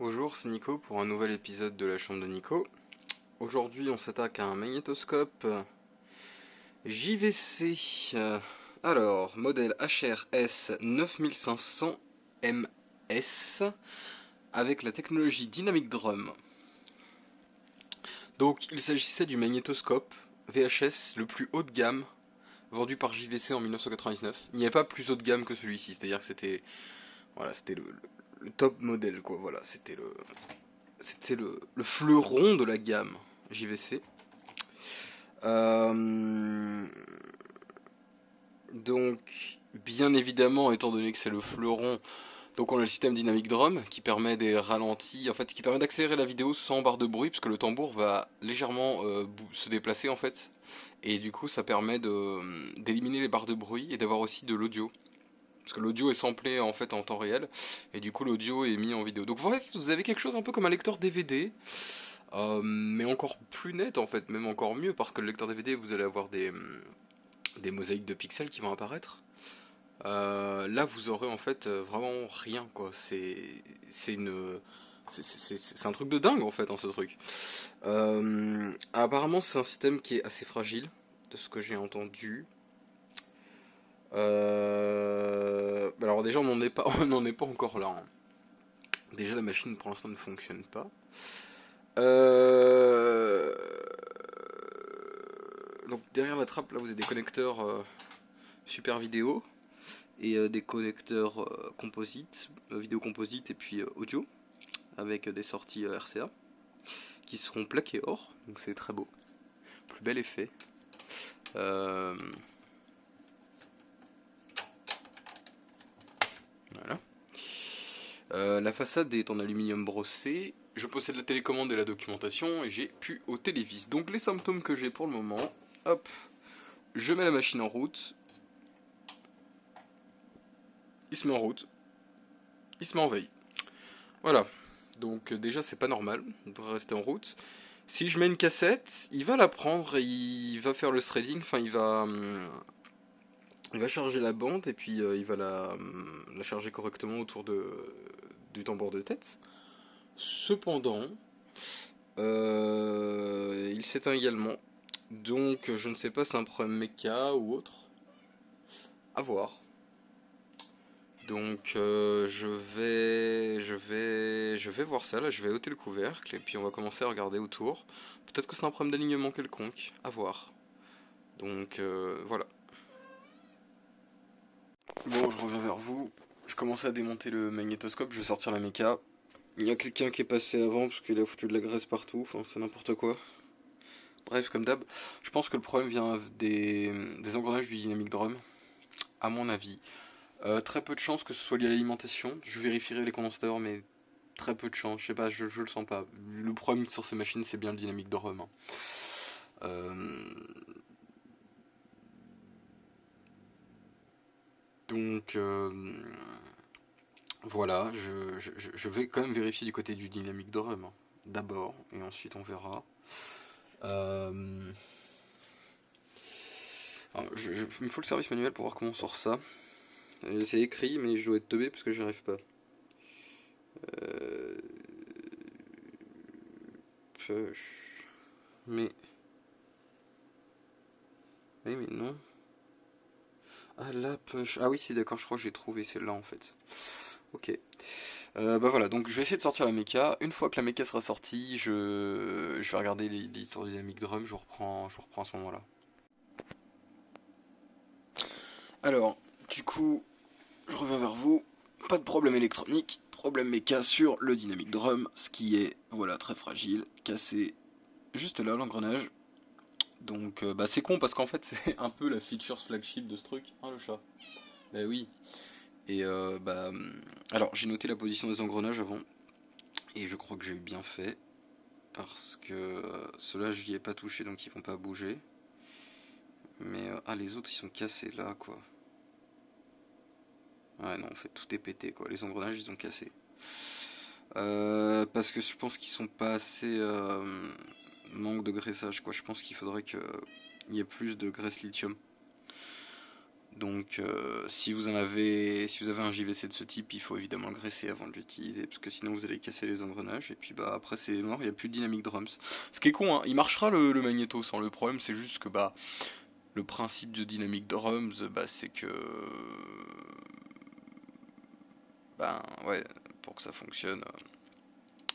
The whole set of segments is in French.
Bonjour, c'est Nico pour un nouvel épisode de la chambre de Nico. Aujourd'hui, on s'attaque à un magnétoscope JVC. Alors, modèle HRS 9500 MS avec la technologie Dynamic Drum. Donc, il s'agissait du magnétoscope VHS le plus haut de gamme vendu par JVC en 1999. Il n'y avait pas plus haut de gamme que celui-ci, c'est-à-dire que c'était le top modèle quoi. Voilà, c'était le fleuron de la gamme JVC. Euh, donc, bien évidemment, étant donné que c'est le fleuron, donc on a le système Dynamic Drum qui permet des ralentis, en fait, qui permet d'accélérer la vidéo sans barre de bruit, parce que le tambour va légèrement se déplacer en fait, et du coup ça permet d'éliminer les barres de bruit et d'avoir aussi de l'audio. Parce que l'audio est samplé en fait en temps réel, et du coup l'audio est mis en vidéo. Donc bref, vous avez quelque chose un peu comme un lecteur DVD, mais encore plus net en fait, même encore mieux, parce que le lecteur DVD, vous allez avoir des mosaïques de pixels qui vont apparaître. Là, vous aurez en fait vraiment rien, quoi. C'est une, c'est un truc de dingue en fait, hein, ce truc. Apparemment, c'est un système qui est assez fragile, de ce que j'ai entendu. Alors déjà, on n'en est pas, on n'en est pas encore là, hein. Déjà, la machine pour l'instant ne fonctionne pas. Euh, Donc derrière la trappe, là, vous avez des connecteurs super vidéo et des connecteurs composites, vidéo composite et puis audio avec des sorties RCA qui seront plaqués or, donc c'est très beau, plus bel effet. Euh, voilà. La façade est en aluminium brossé. Je possède la télécommande et la documentation et j'ai pu au télévis. Donc les symptômes que j'ai pour le moment, hop, je mets la machine en route, il se met en route, il se met en veille. Voilà. Donc déjà c'est pas normal, il devrait rester en route. Si je mets une cassette, il va la prendre et il va faire le threading, enfin il va charger la bande et puis il va la charger correctement autour du tambour de tête. Cependant, il s'éteint également. Donc je ne sais pas si c'est un problème méca ou autre. À voir. Donc je vais voir ça, là je vais ôter le couvercle et puis on va commencer à regarder autour. Peut-être que c'est un problème d'alignement quelconque, à voir. Donc voilà. Bon, je reviens vers vous. Je commence à démonter le magnétoscope, je vais sortir la méca. Il y a quelqu'un qui est passé avant parce qu'il a foutu de la graisse partout, enfin c'est n'importe quoi. Bref, comme d'hab, je pense que le problème vient des engrenages du dynamic drum, à mon avis. Très peu de chances que ce soit lié à l'alimentation. Je vérifierai les condensateurs, mais très peu de chance. Je sais pas, je le sens pas. Le problème sur ces machines, c'est bien le dynamic drum, hein. Euh, donc voilà, je vais quand même vérifier du côté du dynamic drum, hein, d'abord, et ensuite on verra. Euh, il me faut le service manuel pour voir comment on sort ça. C'est écrit, mais je dois être teubé parce que j'y arrive pas. Euh, push. Mais. Oui, mais non. Ah, la push. Ah oui, c'est d'accord, je crois que j'ai trouvé celle-là en fait. Ok. Bah voilà, donc je vais essayer de sortir la méca. Une fois que la méca sera sortie, je vais regarder l'histoire du dynamic drum, je vous reprends à ce moment-là. Alors, du coup, je reviens vers vous. Pas de problème électronique, problème méca sur le dynamic drum, ce qui est, voilà, très fragile, cassé juste là, l'engrenage. Donc, bah c'est con parce qu'en fait, c'est un peu la feature flagship de ce truc, hein, le chat. Bah oui. Et alors j'ai noté la position des engrenages avant, et je crois que j'ai bien fait, parce que ceux-là j'y ai pas touché donc ils vont pas bouger. Mais les autres ils sont cassés là quoi. Ouais non en fait tout est pété quoi, les engrenages ils ont cassé. Parce que je pense qu'ils sont pas assez manque de graissage quoi, je pense qu'il faudrait qu'il y ait plus de graisse lithium. Donc si vous avez un JVC de ce type, il faut évidemment le graisser avant de l'utiliser, parce que sinon vous allez casser les engrenages, et puis bah après c'est mort, il n'y a plus de dynamic drums. Ce qui est con, hein, il marchera le magnéto sans, le problème c'est juste que bah le principe de dynamic drums, bah c'est que ben ouais, pour que ça fonctionne,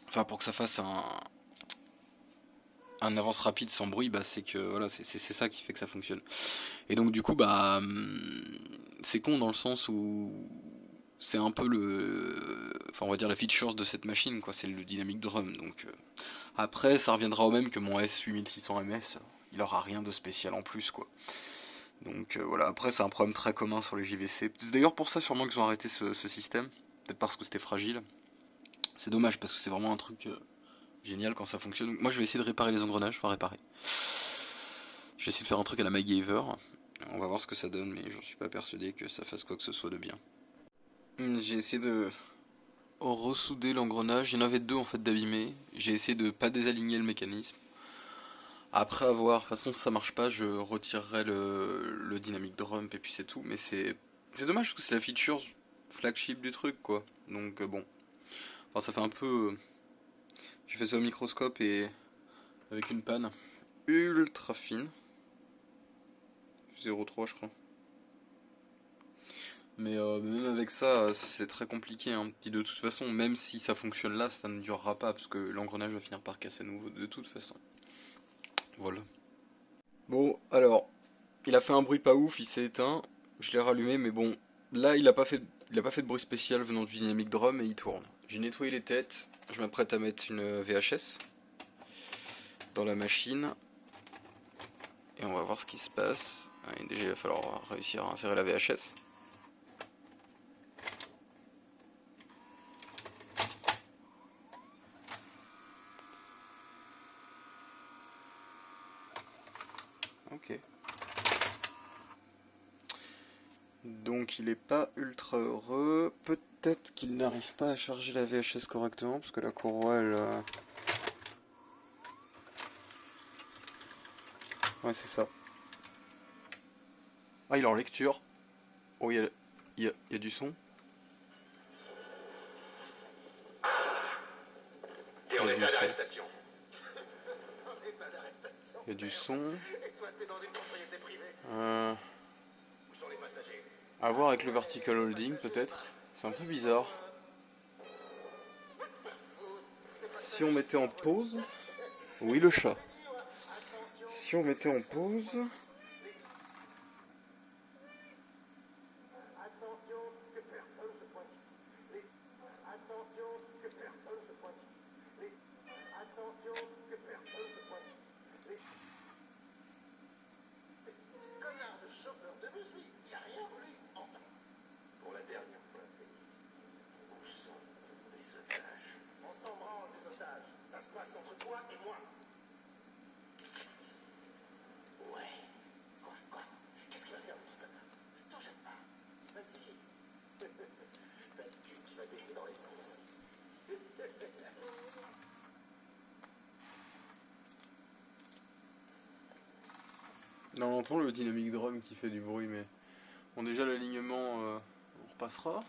enfin pour que ça fasse un avance rapide sans bruit, bah c'est que voilà, c'est ça qui fait que ça fonctionne. Et donc du coup bah c'est con dans le sens où c'est un peu enfin on va dire la feature de cette machine quoi, c'est le dynamic drum. Donc après ça reviendra au même que mon S8600 MS, il aura rien de spécial en plus quoi. Donc voilà, après c'est un problème très commun sur les JVC. C'est d'ailleurs pour ça sûrement qu'ils ont arrêté ce système, peut-être parce que c'était fragile. C'est dommage parce que c'est vraiment un truc génial quand ça fonctionne. Moi je vais essayer de réparer les engrenages, enfin réparer. Je vais essayer de faire un truc à la MacGyver. On va voir ce que ça donne, mais j'en suis pas persuadé que ça fasse quoi que ce soit de bien. J'ai essayé de ressouder l'engrenage. Il y en avait deux en fait d'abîmés. J'ai essayé de pas désaligner le mécanisme. Après avoir, de toute façon si ça marche pas, je retirerai le dynamic drum et puis c'est tout. Mais c'est dommage parce que c'est la feature flagship du truc quoi. Donc bon. Enfin ça fait un peu... J'ai fait ça au microscope et avec une panne ultra fine. 0,3 je crois. Mais même avec ça, c'est très compliqué. Hein. Et de toute façon, même si ça fonctionne là, ça ne durera pas parce que l'engrenage va finir par casser à nouveau de toute façon. Voilà. Bon, alors, il a fait un bruit pas ouf, il s'est éteint. Je l'ai rallumé, mais bon, là, il a pas fait de bruit spécial venant du dynamic drum et il tourne. J'ai nettoyé les têtes. Je m'apprête à mettre une VHS dans la machine et on va voir ce qui se passe. Déjà, il va falloir réussir à insérer la VHS. Ok. Donc il est pas ultra heureux. Peut-être qu'il n'arrive pas à charger la VHS correctement parce que la courroie elle... Ouais c'est ça. Ah il est en lecture. Oh il y a du son. T'es en état d'arrestation. Il y a du son. Et toi, t'es dans une propriété privée. Où sont les passagers? À voir avec le vertical holding peut-être. C'est un peu bizarre. Si on mettait en pause... Oui le chat. Si on mettait en pause... Là on entend le dynamic drum qui fait du bruit mais... Bon déjà l'alignement on repassera.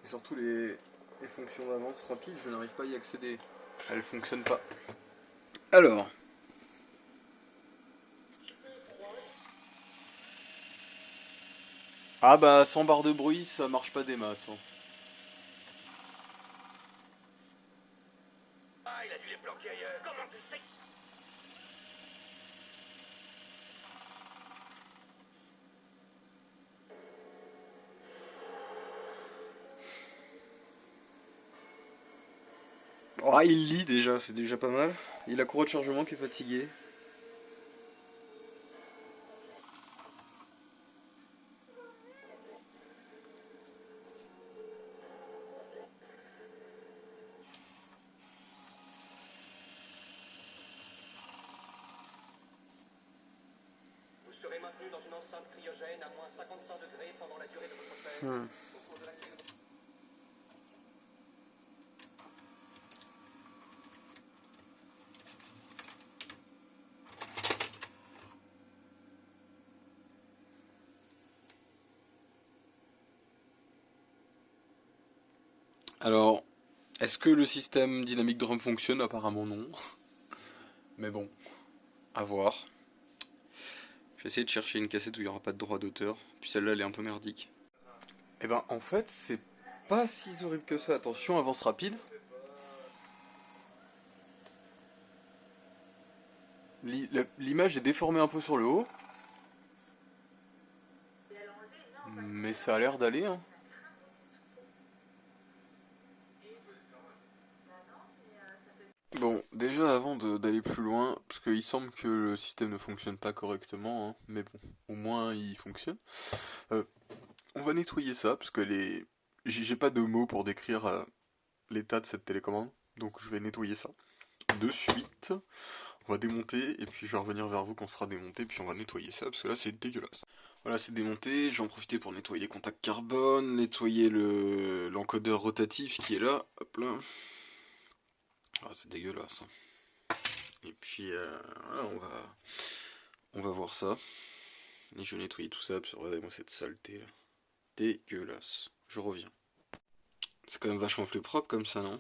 Et surtout les fonctions d'avance rapide, je n'arrive pas à y accéder. Elles fonctionnent pas. Alors. Ah bah sans barre de bruit ça marche pas des masses. Hein. Ah, il a dû les planquer ailleurs. Comment tu sais? Oh, il lit déjà, c'est déjà pas mal. Il a courroie de chargement qui est fatigué. Vous serez maintenu dans une enceinte cryogène à moins 55 degrés pendant la durée de votre peine, au cours de laquelle... Alors, est-ce que le système Dynamic Drum fonctionne? Apparemment non. Mais bon, à voir. Je vais essayer de chercher une cassette où il n'y aura pas de droit d'auteur. Puis celle-là, elle est un peu merdique. Et ben, en fait, c'est pas si horrible que ça. Attention, avance rapide. L'image est déformée un peu sur le haut. Mais ça a l'air d'aller, hein. Bon, déjà avant d'aller plus loin, parce qu'il semble que le système ne fonctionne pas correctement, hein, mais bon, au moins il fonctionne. Euh, on va nettoyer ça, parce que j'ai pas de mots pour décrire l'état de cette télécommande, donc je vais nettoyer ça. De suite, on va démonter, et puis je vais revenir vers vous quand ce sera démonté, puis on va nettoyer ça, parce que là c'est dégueulasse. Voilà, c'est démonté, je vais en profiter pour nettoyer les contacts carbone, nettoyer l'encodeur rotatif qui est là, hop là. Ah, c'est dégueulasse. Et puis voilà, on va voir ça. Et je vais nettoyer tout ça, puis regardez-moi cette saleté là. Dégueulasse. Je reviens. C'est quand même vachement plus propre comme ça, non?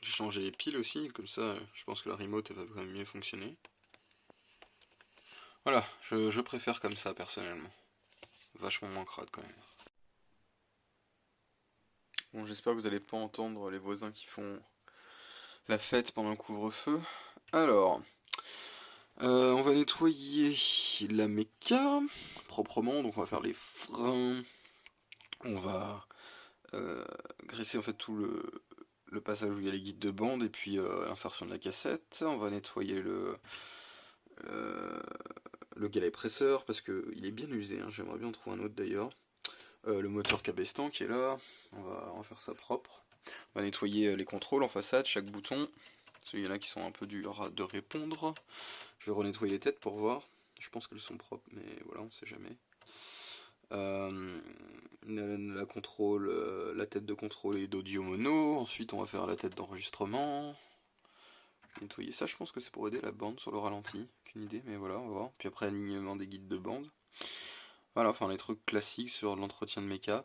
J'ai changé les piles aussi, comme ça je pense que la remote elle va quand même mieux fonctionner. Voilà, je préfère comme ça personnellement. Vachement moins crade quand même. Bon, j'espère que vous n'allez pas entendre les voisins qui font la fête pendant le couvre-feu. Alors, on va nettoyer la méca proprement, donc on va faire les freins. On va graisser en fait tout le passage où il y a les guides de bande et puis l'insertion de la cassette. On va nettoyer le galet presseur parce qu'il est bien usé, hein. J'aimerais bien en trouver un autre d'ailleurs. Le moteur cabestan qui est là, on va faire ça propre. On va nettoyer les contrôles en façade, chaque bouton. Il y en a qui sont un peu durs de répondre. Je vais renettoyer les têtes pour voir. Je pense qu'elles sont propres, mais voilà, on sait jamais. La tête de contrôle et d'audio mono. Ensuite, on va faire la tête d'enregistrement. Nettoyer ça, je pense que c'est pour aider la bande sur le ralenti. Aucune idée, mais voilà, on va voir. Puis après, alignement des guides de bande. Voilà, enfin les trucs classiques sur l'entretien de méca.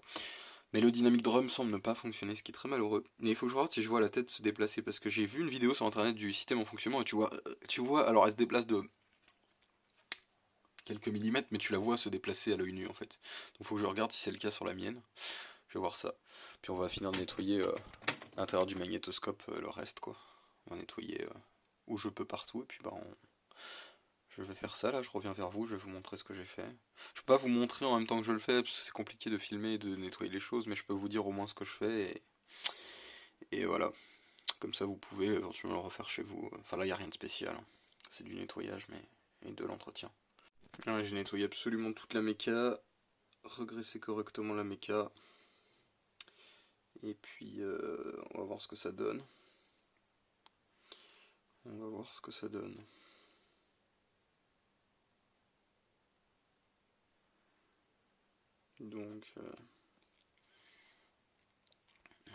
Mais le Dynamic Drum semble ne pas fonctionner, ce qui est très malheureux. Mais il faut que je regarde si je vois la tête se déplacer, parce que j'ai vu une vidéo sur internet du système en fonctionnement, et tu vois, alors elle se déplace de quelques millimètres, mais tu la vois se déplacer à l'œil nu en fait. Donc il faut que je regarde si c'est le cas sur la mienne. Je vais voir ça. Puis on va finir de nettoyer l'intérieur du magnétoscope, le reste quoi. On va nettoyer où je peux partout, et puis bah je vais faire ça là, je reviens vers vous, je vais vous montrer ce que j'ai fait. Je peux pas vous montrer en même temps que je le fais, parce que c'est compliqué de filmer et de nettoyer les choses, mais je peux vous dire au moins ce que je fais, et voilà. Comme ça vous pouvez éventuellement le refaire chez vous. Enfin là il n'y a rien de spécial, hein. C'est du nettoyage mais et de l'entretien. Ouais, j'ai nettoyé absolument toute la méca, regraissé correctement la méca, et puis on va voir ce que ça donne. On va voir ce que ça donne. Donc,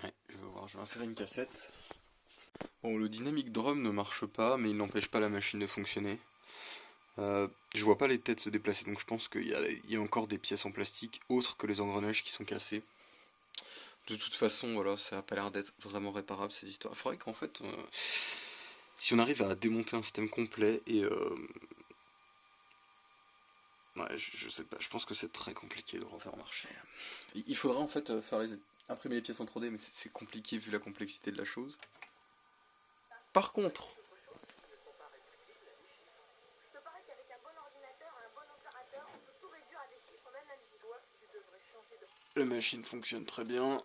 ouais, je vais voir, je vais insérer une cassette. Bon, le Dynamic Drum ne marche pas, mais il n'empêche pas la machine de fonctionner. Je vois pas les têtes se déplacer, donc je pense qu'il y a encore des pièces en plastique autres que les engrenages qui sont cassés. De toute façon, voilà, ça a pas l'air d'être vraiment réparable ces histoires. Il faudrait qu'en fait, si on arrive à démonter un système complet et ouais, je sais pas, je pense que c'est très compliqué de refaire marcher. Il faudra en fait imprimer les pièces en 3D, mais c'est compliqué vu la complexité de la chose. Par contre, la machine fonctionne très bien,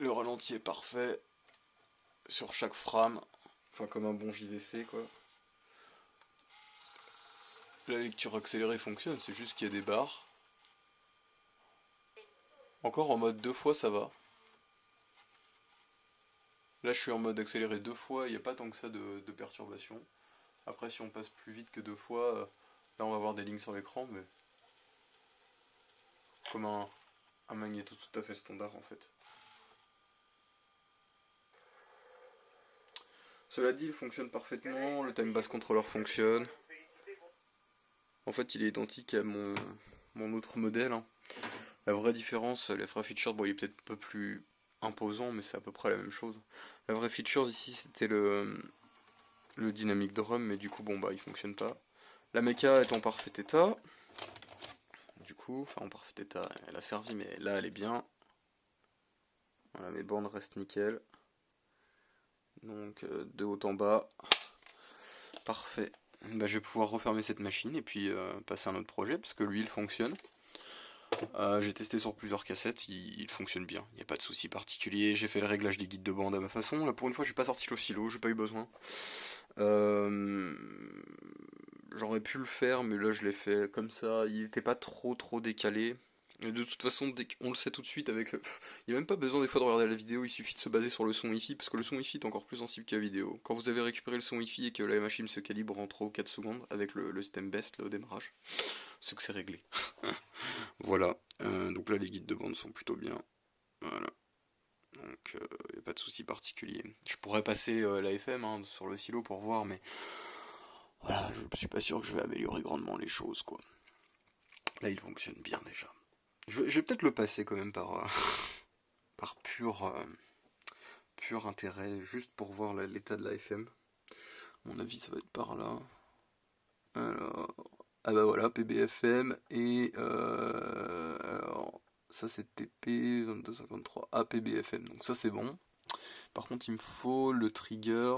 le ralenti est parfait sur chaque frame, enfin comme un bon JVC quoi. La lecture accélérée fonctionne, c'est juste qu'il y a des barres. Encore en mode 2 fois ça va. Là je suis en mode accéléré 2 fois, il n'y a pas tant que ça de perturbations. Après si on passe plus vite que 2 fois, là on va avoir des lignes sur l'écran, mais comme un magnéto tout à fait standard en fait. Cela dit, il fonctionne parfaitement, le time bass controller fonctionne. En fait il est identique à mon autre modèle, hein. La vraie différence, les vrais features, bon il est peut-être un peu plus imposant, mais c'est à peu près la même chose. La vraie feature ici c'était le dynamic drum, mais du coup bon bah il fonctionne pas. La méca est en parfait état, du coup, enfin en parfait état, elle a servi, mais là elle est bien. Voilà, mes bandes restent nickel. Donc de haut en bas, parfait. Bah, je vais pouvoir refermer cette machine et puis passer à un autre projet parce que lui il fonctionne. J'ai testé sur plusieurs cassettes, il fonctionne bien, il n'y a pas de souci particulier. J'ai fait le réglage des guides de bande à ma façon. Là pour une fois, j'ai pas sorti l'oscillo, j'ai pas eu besoin. Euh, J'aurais pu le faire, mais là je l'ai fait comme ça. Il n'était pas trop décalé. Et de toute façon, on le sait tout de suite avec le... Il n'y a même pas besoin des fois de regarder la vidéo, il suffit de se baser sur le son Wi-Fi, parce que le son Wi-Fi est encore plus sensible que la vidéo. Quand vous avez récupéré le son Wi-Fi et que la machine se calibre en 3 ou 4 secondes avec le système best là, au démarrage, c'est que c'est réglé. Voilà, donc là les guides de bande sont plutôt bien. Voilà, donc il n'y a pas de souci particulier. Je pourrais passer la FM hein, sur le silo pour voir, mais voilà, je suis pas sûr que je vais améliorer grandement les choses quoi. Là il fonctionne bien déjà. Je vais peut-être le passer quand même par, par pur intérêt, juste pour voir l'état de la FM. À mon avis ça va être par là. Alors, ah bah voilà, PBFM et alors, ça c'est TP 2253 APBFM, donc ça c'est bon. Par contre il me faut le trigger.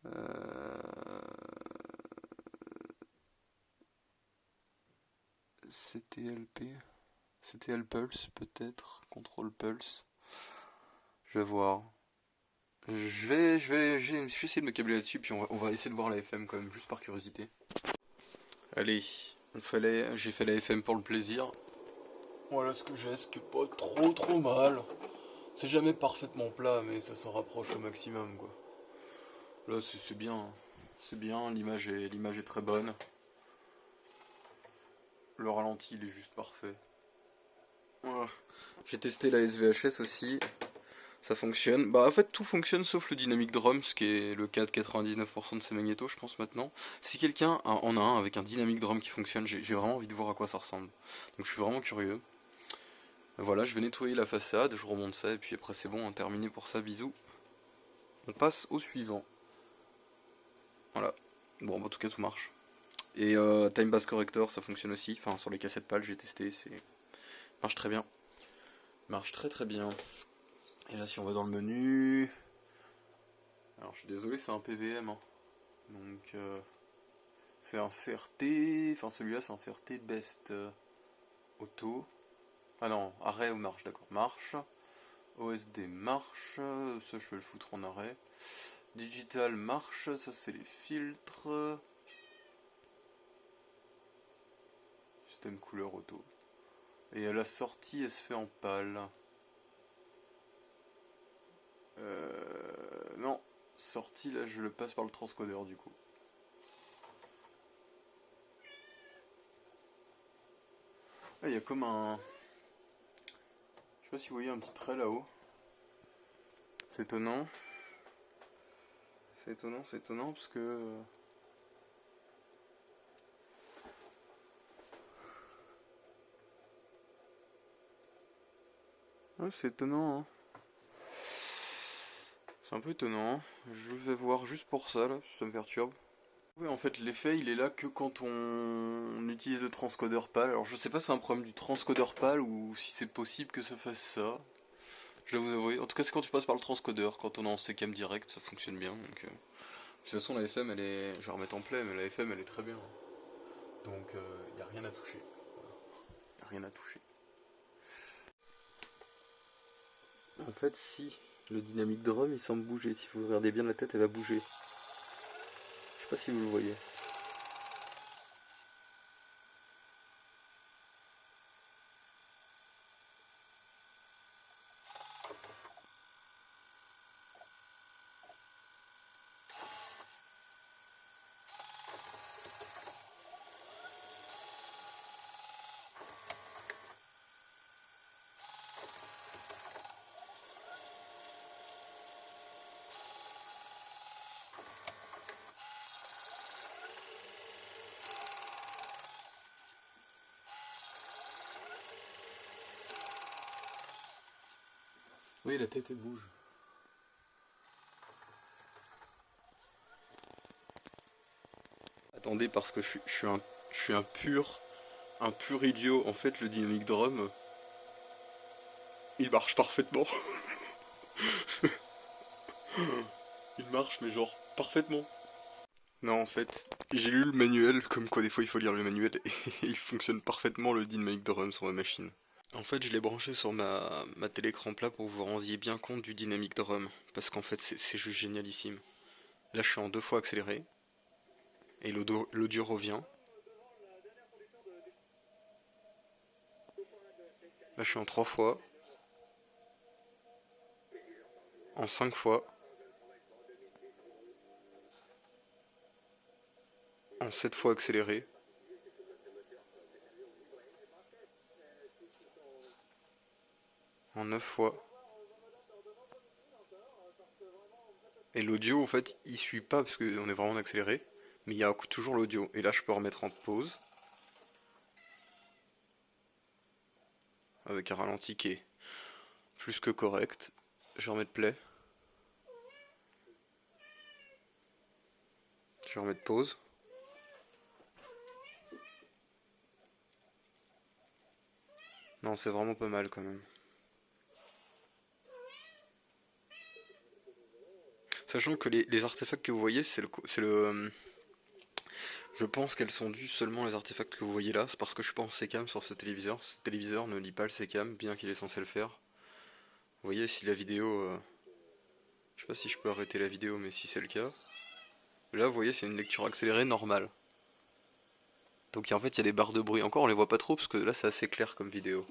Euh, CTLP, CTL Pulse peut-être, Control Pulse. Je vais voir. Je vais essayer de me câbler là-dessus, puis on va essayer de voir la FM quand même, juste par curiosité. Allez, j'ai fait la FM pour le plaisir. Voilà ce que j'ai, ce qui est pas trop mal. C'est jamais parfaitement plat, mais ça s'en rapproche au maximum quoi. Là c'est bien, hein. C'est bien, l'image est très bonne. Le ralenti il est juste parfait. Voilà. J'ai testé la SVHS aussi, ça fonctionne. Bah en fait tout fonctionne sauf le dynamic drum, ce qui est le cas de 99% de ces magnétos je pense maintenant. Si quelqu'un en a un avec un dynamic drum qui fonctionne, j'ai vraiment envie de voir à quoi ça ressemble. Donc je suis vraiment curieux. Voilà, je vais nettoyer la façade, je remonte ça et puis après c'est bon, terminé pour ça, bisous. On passe au suivant. Voilà. Bon, en tout cas tout marche. Et Time Bass Corrector ça fonctionne aussi, enfin sur les cassettes PAL j'ai testé, c'est marche très bien. Marche très bien. Et là si on va dans le menu... Alors je suis désolé c'est un PVM. Hein. Donc c'est un CRT, enfin celui-là c'est un CRT Best Auto. Ah non, arrêt ou marche, d'accord, marche. OSD marche, ça je vais le foutre en arrêt. Digital marche, ça c'est les filtres. Système couleur auto. Et à la sortie elle se fait en pâle. Non, sortie là je le passe par le transcodeur du coup. Là il y a comme un... Je sais pas si vous voyez un petit trait là-haut. C'est étonnant. C'est étonnant parce que... Ouais, c'est étonnant, hein. C'est un peu étonnant. Je vais voir juste pour ça, là, ça me perturbe. Oui, en fait, l'effet, il est là que quand on utilise le transcodeur PAL. Alors, je sais pas si c'est un problème du transcodeur PAL ou si c'est possible que ça fasse ça. Je dois vous avouer. En tout cas, c'est quand tu passes par le transcodeur. Quand on est en CCAM direct, ça fonctionne bien. Donc, de toute façon, la FM, elle est... Je vais remettre en play, mais la FM, elle est très bien. Donc, il n'y a rien à toucher. Il n'y a rien à toucher. En fait, si le dynamic drum, il semble bouger. Si vous regardez bien la tête, elle va bouger. Je sais pas si vous le voyez. Oui, la tête elle bouge. Attendez, parce que je suis un pur idiot. En fait, le dynamic drum, il marche parfaitement. Il marche, mais genre parfaitement. Non, en fait, j'ai lu le manuel, comme quoi des fois il faut lire le manuel, et il fonctionne parfaitement le dynamic drum sur ma machine. En fait, je l'ai branché sur ma télécran plat pour que vous vous rendiez bien compte du dynamic drum, parce qu'en fait, c'est juste génialissime. Là, je suis en 2 fois accéléré, et l'audio revient. Là, je suis en 3 fois, en 5 fois, en 7 fois accéléré, en 9 fois. Et l'audio, en fait, il suit pas parce qu'on est vraiment en accéléré, mais il y a toujours l'audio. Et là, je peux remettre en pause, avec un ralenti qui est plus que correct. Je vais remettre play. Je vais remettre pause. Non, c'est vraiment pas mal quand même. Sachant que les artefacts que vous voyez, je pense qu'elles sont dues seulement les artefacts que vous voyez là. C'est parce que je suis pas en sécam sur ce téléviseur. Ce téléviseur ne lit pas le sécam, bien qu'il est censé le faire. Vous voyez, si la vidéo... je sais pas si je peux arrêter la vidéo, mais si c'est le cas... Là, vous voyez, c'est une lecture accélérée normale. Donc en fait, il y a des barres de bruit. Encore, on les voit pas trop, parce que là, c'est assez clair comme vidéo.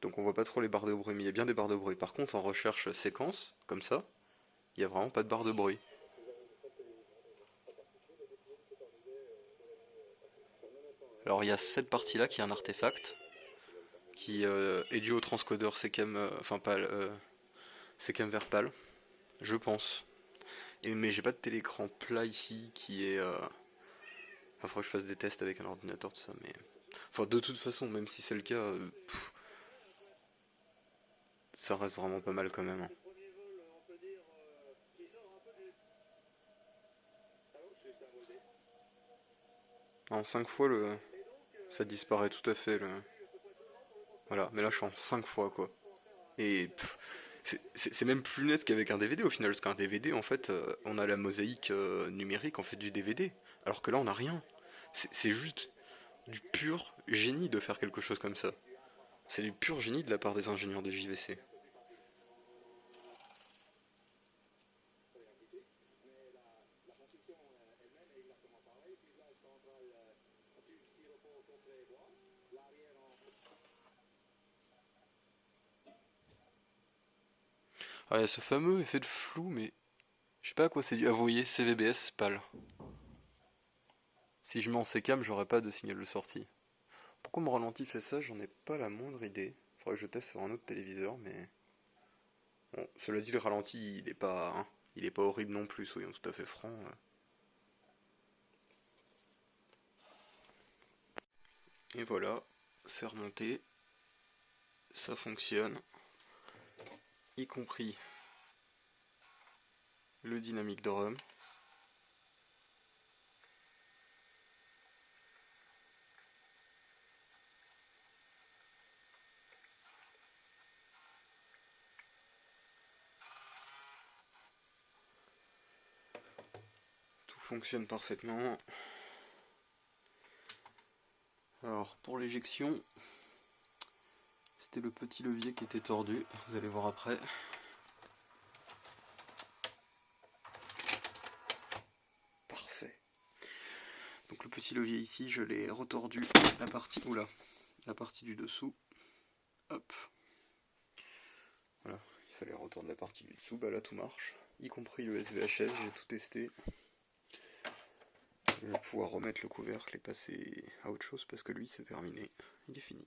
Donc on voit pas trop les barres de bruit, mais il y a bien des barres de bruit. Par contre, en recherche séquence, comme ça, il y a vraiment pas de barre de bruit. Alors il y a cette partie-là qui est un artefact, qui est dû au transcodeur sécam, enfin PAL, sécam vers PAL, je pense. Mais j'ai pas de télécran plat ici qui est... Enfin, faudrait que je fasse des tests avec un ordinateur, tout ça, mais... Enfin, de toute façon, même si c'est le cas, ça reste vraiment pas mal quand même, hein. En 5 fois, ça disparaît tout à fait. Voilà, mais là je suis en 5 fois quoi. Et c'est même plus net qu'avec un DVD au final, parce qu'un DVD en fait, on a la mosaïque numérique en fait du DVD, alors que là on n'a rien. C'est juste du pur génie de faire quelque chose comme ça. C'est du pur génie de la part des ingénieurs de JVC. Ah, il y a ce fameux effet de flou, mais je sais pas à quoi c'est dû. Ah, vous voyez, CVBS, PAL. Si je mets en sécam, j'aurais pas de signal de sortie. Pourquoi mon ralenti fait ça, j'en ai pas la moindre idée. Faudrait que je teste sur un autre téléviseur, mais... Bon, cela dit, le ralenti, il est pas, hein, il est pas horrible non plus, soyons tout à fait francs. Et voilà, c'est remonté, ça fonctionne, y compris le dynamic drum. Tout fonctionne parfaitement. Alors pour l'éjection, c'était le petit levier qui était tordu, vous allez voir après. Parfait. Donc le petit levier ici, je l'ai retordu la partie du dessous. Hop. Voilà, il fallait retordre la partie du dessous, bah là tout marche. Y compris le SVHS, j'ai tout testé. Je vais pouvoir remettre le couvercle et passer à autre chose parce que lui c'est terminé, il est fini.